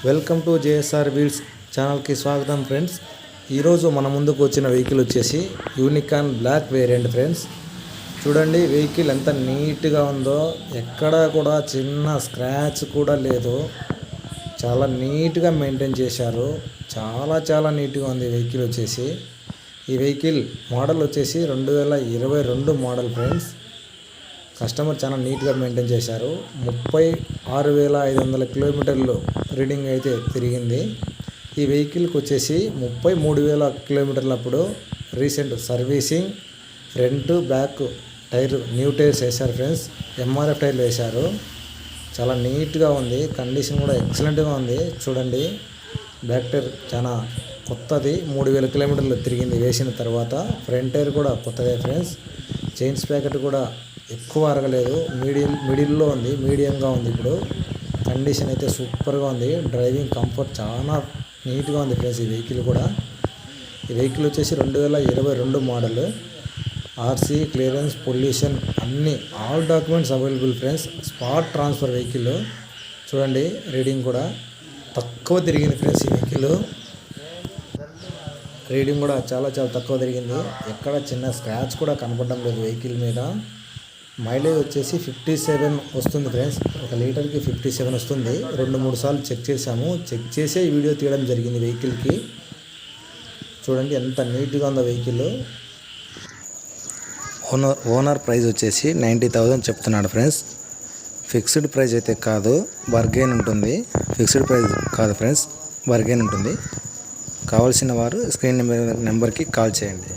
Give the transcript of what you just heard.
Welcome to JSR wheels ఛానల్కి స్వాగతం friends. ఈరోజు మన ముందుకు వచ్చిన వెహికల్ వచ్చేసి యూనికాన్ బ్లాక్ వేరియంట్ ఫ్రెండ్స్. చూడండి వెహికల్ ఎంత నీట్గా ఉందో, ఎక్కడా కూడా చిన్న స్క్రాచ్ కూడా లేదు. చాలా నీట్గా మెయింటైన్ చేశారు. చాలా నీట్గా ఉంది వెహికల్ వచ్చేసి. ఈ వెహికల్ మోడల్ వచ్చేసి 2022 మోడల్ ఫ్రెండ్స్. కస్టమర్ చాలా నీట్గా మెయింటైన్ చేశారు. 36,500 కిలోమీటర్లు రీడింగ్ అయితే తిరిగింది. ఈ వెహికల్కి వచ్చేసి 33,000 కిలోమీటర్లప్పుడు recent servicing, front back tyre new tyres వేశారు ఫ్రెండ్స్. ఎంఆర్ఎఫ్ టైర్లు వేశారు. చాలా నీట్గా ఉంది. కండిషన్ కూడా ఎక్సలెంట్గా ఉంది. చూడండి బ్యాక్ టైర్ చాలా కొత్తది, 3,000 కిలోమీటర్లు తిరిగింది వేసిన తర్వాత. ఫ్రంట్ టైర్ కూడా కొత్తదే ఫ్రెండ్స్. చైన్స్ ప్యాకెట్ కూడా ఎక్కువ అరగలేదు, మిడిల్లో ఉంది, మీడియంగా ఉంది. ఇప్పుడు కండిషన్ అయితే సూపర్గా ఉంది. డ్రైవింగ్ కంఫర్ట్ చాలా నీట్గా ఉంది ఫ్రెండ్స్. ఈ వెహికల్ కూడా, ఈ వెహికల్ వచ్చేసి 2022 మోడల్. ఆర్సీ, క్లియరెన్స్, పొల్యూషన్ అన్నీ all documents available friends. Spot transfer vehicle. చూడండి రీడింగ్ కూడా తక్కువ తిరిగింది ఫ్రెండ్స్. ఈ వెహికల్ రీడింగ్ కూడా చాలా తక్కువ తిరిగింది. ఎక్కడ చిన్న స్క్రాచ్ కూడా కనపడడం లేదు వెహికల్ మీద. మైలేజ్ వచ్చేసి 57 వస్తుంది ఫ్రెండ్స్. 1 లీటర్కి 57 వస్తుంది. 2-3 సార్లు చెక్ చేసాము. చెక్ చేసే వీడియో తీయడం జరిగింది వెహికల్కి. చూడండి ఎంత నీట్గా ఉందో వెహికల్. ఓనర్ ప్రైస్ వచ్చేసి 90,000 చెప్తున్నాడు ఫ్రెండ్స్. ఫిక్స్డ్ ప్రైస్ అయితే కాదు, బర్గెన్ ఉంటుంది. ఫిక్స్డ్ ప్రైస్ కాదు ఫ్రెండ్స్, బర్గెన్ ఉంటుంది. కావాల్సిన వారు స్క్రీన్ నెంబర్కి కాల్ చేయండి.